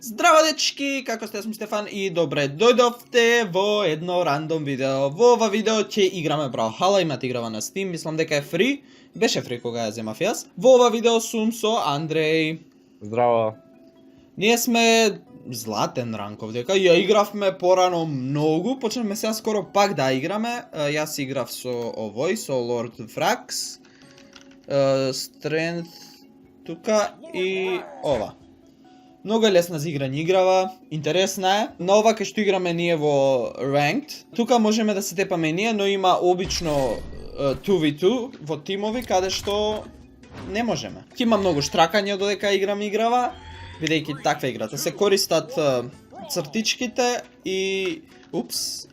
Здраво дечки, како сте, јас сум Стефан и добре дојдовте во едно рандом видео. Во ова видео ќе играме Brawlhalla, имате играва на Steam, мислам дека е фри. Беше фри кога ја земав јас. Во ова видео сум со Андреј. Здраво. Ние сме златен ранков, дека ја игравме порано многу, почнеме сега скоро пак да играме. Јас играв со овој, со Lord Frax, Strength тука и ова. Многу е лесна за играње играва, интересна е. На ова кај што играме ние во Ranked, тука можеме да се тепаме ние, но има обично 2v2 во тимови каде што не можеме. Има многу штракање додека играме играва, бидејќи таква играта. Се користат цртичките и упс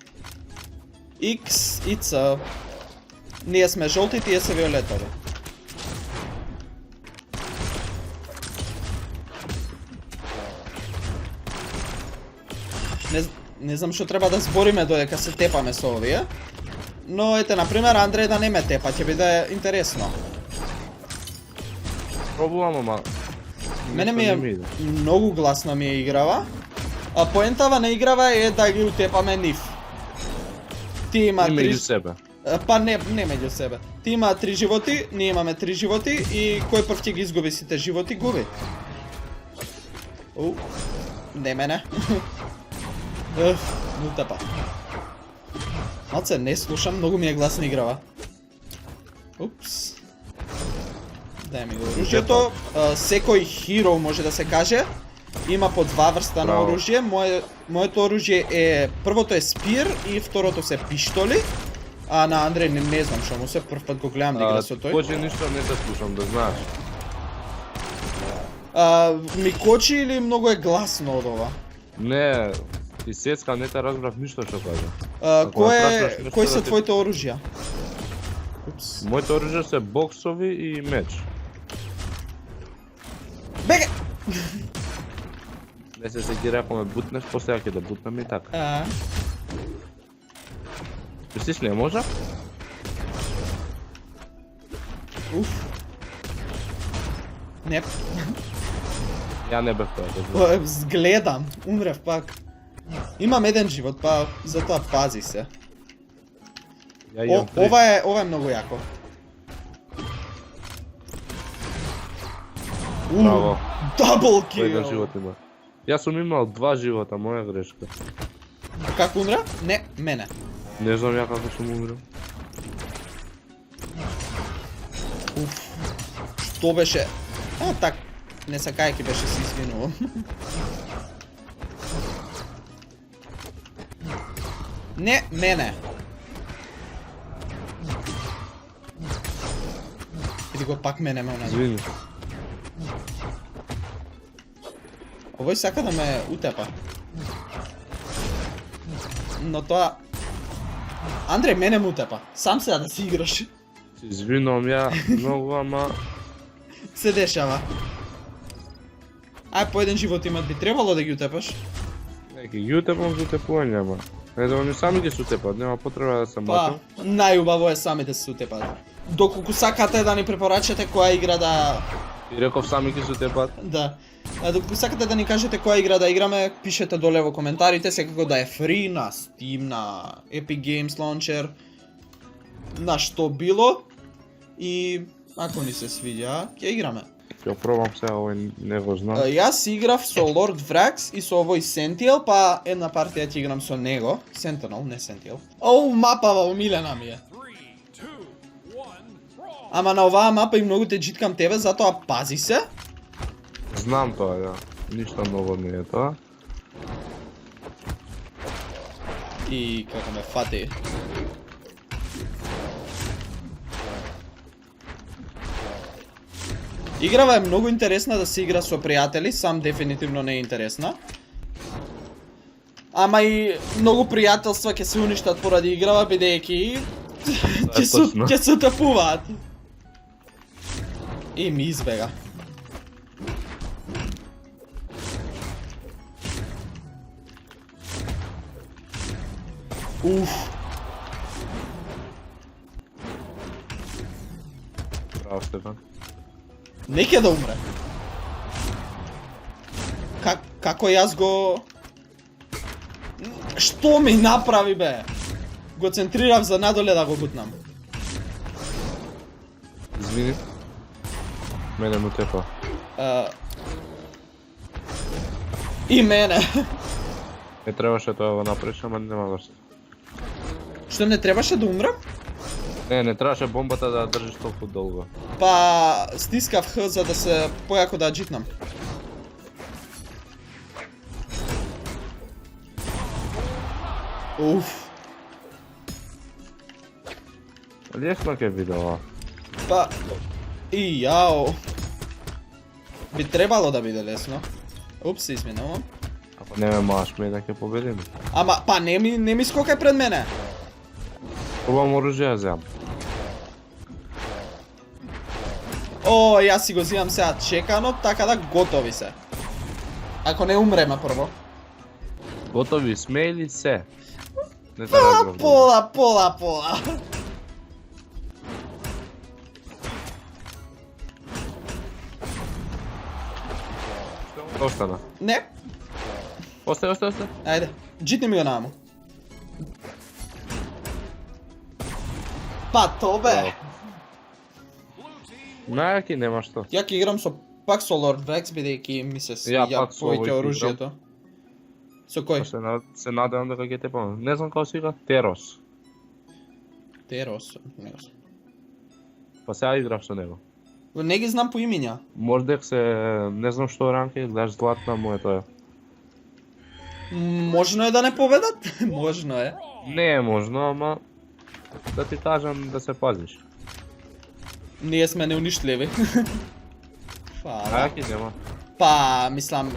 X и C. Ние сме жолти, тие се виолетови. Не знам што треба да збориме додека се тепаме со овие. Но ете, например, Андреј да не ме тепа, ќе биде интересно. Пробувам, ама... Мене ми е многу гласно ми е играва. А поентава на играва е да ги утепаме нив. Ти има И три... меѓу себе. Па не меѓу себе. Ти има 3 животи, ние имаме 3 животи и кој прв ќе ги изгуби сите животи, губи. Не мене. Ну тепа. Малце не слушам, многу ми е гласна играва. Упс. Дај ми го оружјето. Секој хиро може да се каже. Има по 2 врста на оружје. Моето оружје е... Првото е спир и второто се пиштоли. А на Андреј не знам што му се, прв пат го гледам да игра со тој. Кочи ништо не те слушам, да знаеш. Ми кочи или многу е гласно од ова? Не, ти сецка не те разбрав ништо што кажа. Кои се твоите оружја? Упс. Моите оружја се боксови и меч. Беге! Не се секира ако ме бутнеш, после ќе да бутнем и така. Мислиш не може? Уф. Не. Ја не бев тоа. Гледам, умрев пак. Имам еден живот, па затоа пази се. Ја имам 3. Ова е многу јако. Браво. Дабл Еден кил. живот има. Јас сум имал 2 живота, моја грешка. Како умра? Не, мене. Не знам ја како сум умрел. Уф. Што беше? Так, не сакајќи беше се извинувам. Не, мене. Иди го пак мене ме онаѓа. Извини. Овој сака да ме утепа. Но тоа... Андреј, мене му утепа. Сам сега да си играш. Се извинувам ја многу, ама... Се дешава. Ај, по еден живот има, би требало да ги утепаш. Неки ги утепам за утепување, ама... Ето, они сами ги се утепат, нема потреба да се Па, мачам. најубаво е сами да се утепат. Доколку сакате да ни препорачате која игра да... И реков сами ги се утепат. Да. Доколку сакате да ни кажете која игра да играме, пишете доле во коментарите, секако да е фри на Steam, на Epic Games Launcher, на што било. И ако ни се свиѓа, ќе играме. Ќе пробам сега, овој не го знам. Јас играв со Lord Frax и со овој Sentinel, па една партија ќе играм со него. Sentinel, не Sentinel. Мапава омилена ми е. Ама на оваа мапа и многу те джиткам тебе, затоа пази се. Знам тоа, ја. Ништо ново не е тоа. И како ме фати. Играва е многу интересна да се игра со пријатели, сам дефинитивно не е интересна. Ама и многу пријателства ќе се уништат поради играва, бидејќи ќе се утапуваат. И ми избега. Уф. Браво, Стефан. Не ќе да умре. Как? Како јас го... Што ми направи, бе? Го центрирав за надоле да го бутнам. Извини. Мене му тепа. И мене. Не требаше тоа го направиш, ама нема врши. Што не требаше да умрам? Не требаше бомбата да држиш толку долго. Па стискав Х за да се појако да джитнам. Уф. Лесно ќе биде ова. Па... И јао. Би требало да биде лесно. Упс, се изменувам. Ако не ме маш ме да ќе победиме. Ама, па не ми скокај пред мене. Пробам оружје да земам. О, јас си го зимам сега чекано, така да готови се. Ако не умреме прво. Готови сме или се? Не те разбрав. Пола. Остана. Не, Остај. ајде. Джитни ми го наму. Па то бе. Најаки нема што. Ја ќе играм со пак со Lord Vex бидејќи ми се Ја свиѓа пак со повеќе овој оружјето. Со кој? Се надевам дека ќе тепам. Не знам како се игра. Терос. Терос. Не го знам. Па сега играв со него. Не ги знам по имиња. Мождек се... Не знам што ранк е, гледаш златна му е тоа. Можно е да не победат? Можно е. Не е можно, ама... Да ти кажам да се пазиш. Ние сме неуништливи. Фала. Најаки нема. Па, мислам...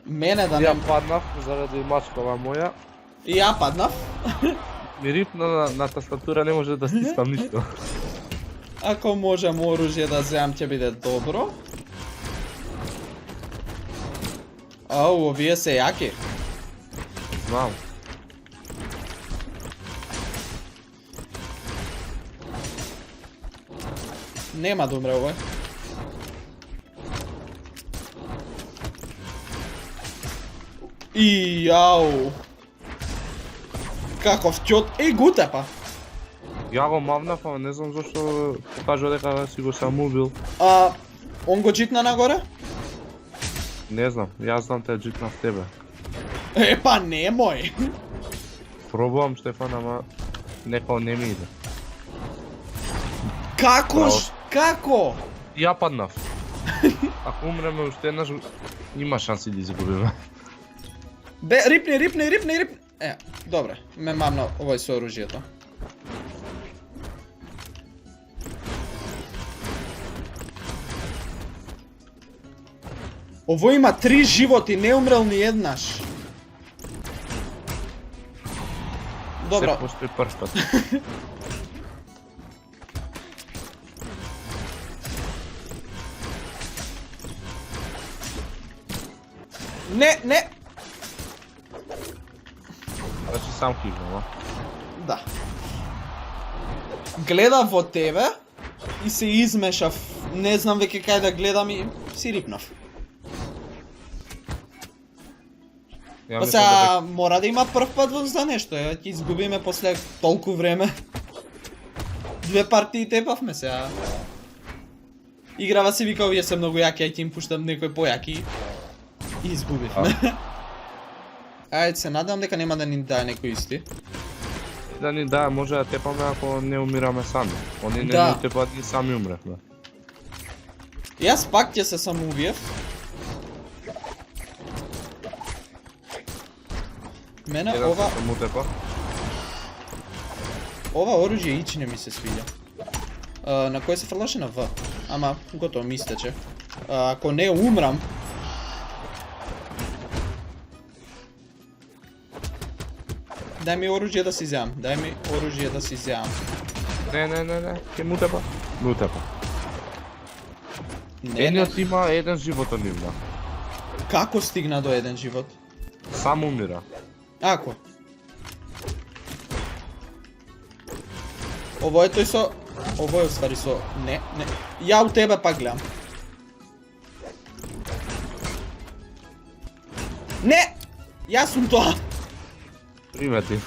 Мене да Ја не... паднав заради мачкова моја. И ја паднав. Ми рипна на тастатура, не може да стиснам ништо. Ако можам оружје да земам, ќе биде добро. Ау, овие се јаки. Знам. Нема да умре овој. И јау. Каков ќот. Еј, гуте па. Ја го мавнав, ама не знам зашто покажа дека си го самоубил. Он го джитна нагоре? Не знам, јас знам те джитнав тебе. Е, па немој. Пробувам, Штефан, ама некао не ми иде. Како? Браво. Како? Ја паднав. Ако умреме уште еднаш, има шанси да изгубиме. Бе, рипни. Е, добре, ме мамна овој со оружјето. Овој има 3 животи, не умрел ни еднаш. Добро. Се постои прв пат. Не. Значи сам кигнам, а? Да. Гледав во тебе и се измешав. Не знам веќе кај да гледам и си рипнав. Ја Па мислам сега мора да има прв пат за нешто, ќе изгубиме после толку време. 2 партии тепавме сега. Играва си вика овие се многу јаки, ќе им пуштам некој појаки. И изгубивме. Ајде се надам дека нема да ни дае некој исти. да ни да, може да тепаме ако не умираме сами. Они не Да. ни тепат и сами умревме. Јас пак ќе се самоубиев. Мене Еден ова се му тепа. оружје ич не ми се свиѓа. На кој се фрлаше на В. Ама готово ми истече. Ако не умрам. Дај ми оружје да си земам. Не, ке му тепа. Му тепа. Не. Едниот има еден живот од нивна. Како стигна до еден живот? Сам умира. Ако? Ово е тој со... Ово е уствари со... Не. Ја у тебе пак гледам. Не! Јас сум тоа. Примети.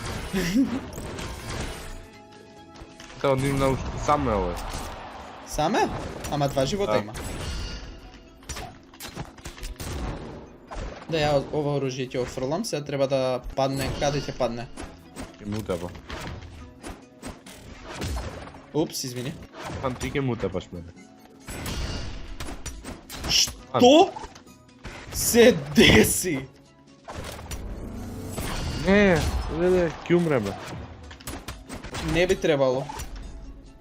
Тоа нивна саме овој. Саме? Ама 2 живота Да. има. Да, ја ова оружје ќе офрлам, сега треба да падне, каде ќе падне? Ќе му утепа. Упс, извини. Ан ти ќе му утепаш мене. Што се деси? Не, ќе умреме. Не би требало.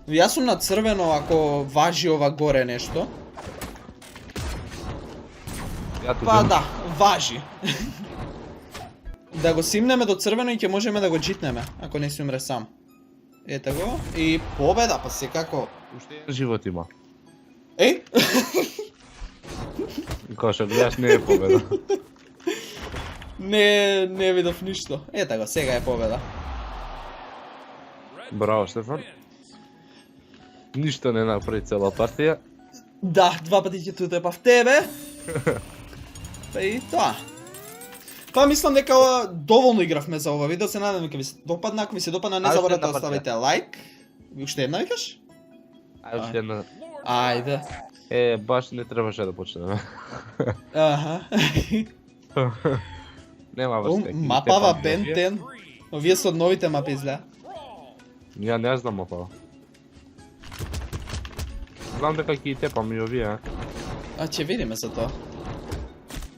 Јас сум на црвено ако важи ова горе нешто. Ја ту Па да, важи. Да го симнеме до црвено и ќе можеме да го джитнеме, ако не си умре сам. Ете го. И победа, па секако. Уште еден живот има. Еј! Као што гледаш не е победа. Не видов ништо. Ете го, сега е победа. Браво, Стефан. Ништо не направи цела партија. Да, 2 пати ќе тутепав тебе. Па и тоа. Па мислам дека доволно игравме за ова видео, се надевам дека ви се допадна, ако ви се допадна не Ајде, заборавате да една партија. оставите лайк. Уште една викаш? Ајде уште една. Ајде. Баш не требаше да почнеме. Аха. Нема врска. Мапава Бен 10. Овие се од новите мапи изгледа. Ја не знам мапава. Знам дека ќе ги тепам и овие. А ќе видиме за тоа.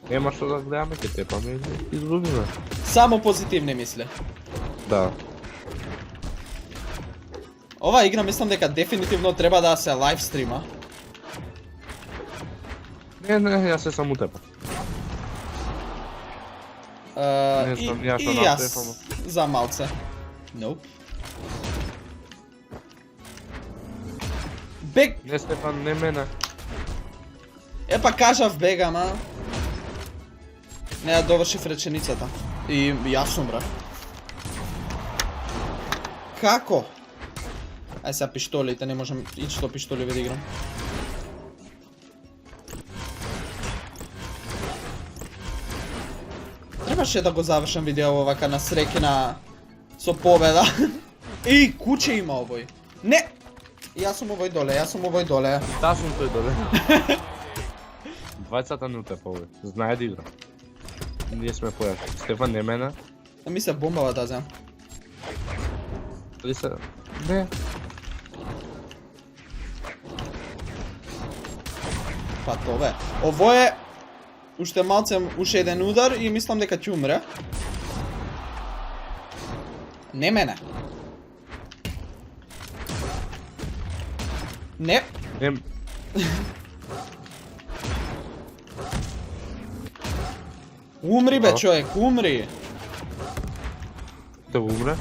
Нема што да гледаме, ќе тепаме и изгубиме. Само позитивни мисли. Да. Ова игра мислам дека дефинитивно треба да се лайв стрима. Не, јас се само тепа. Не знам, ја што и направив, јас за малце. Nope. Бег, Не Стефан, не мене. епа кажав бег, ама не ја довршив реченицата. И јас сум брат. Како? Ај сега пиштолите, не можам ичто пиштоли да играм. Требаше да го завршам видео овака на среќна со победа. Еј, куче има овој. Не! Јас сум овој доле, јас сум овој доле. Таа сум тој доле. Двајцата не утепа овој. Знае да игра. Ние сме појаши. Стефан не мене. Да ми се бомбава да земам. Дали се... Не. Па тоа е. Ово е уште малце, уште еден удар и мислам дека ќе умре. Не мене. Не. Не. Умри бе Да. човек, умри. Да умре?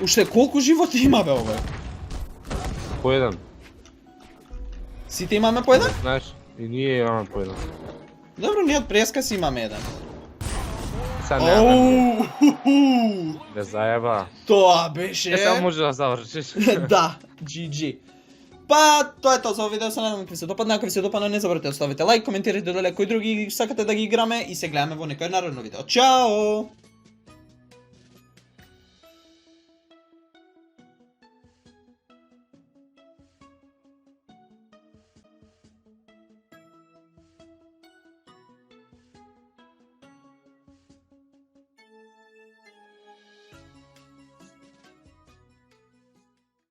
Уште колку животи има бе овој? По еден. Сите имаме по еден? Знаеш, и ние имаме по еден. Добро, ние од преска си имаме еден. Сега немаме. Оу, Не заеба. тоа беше. Сега може да завршиш. Да, GG. Па, тоа е тоа за овој видео, се надевам дека ви се допадна, ако ви се допадна не заборавате да оставите лайк, коментирайте доле кои други сакате да ги играме и се гледаме во некој наредно видео. Чао!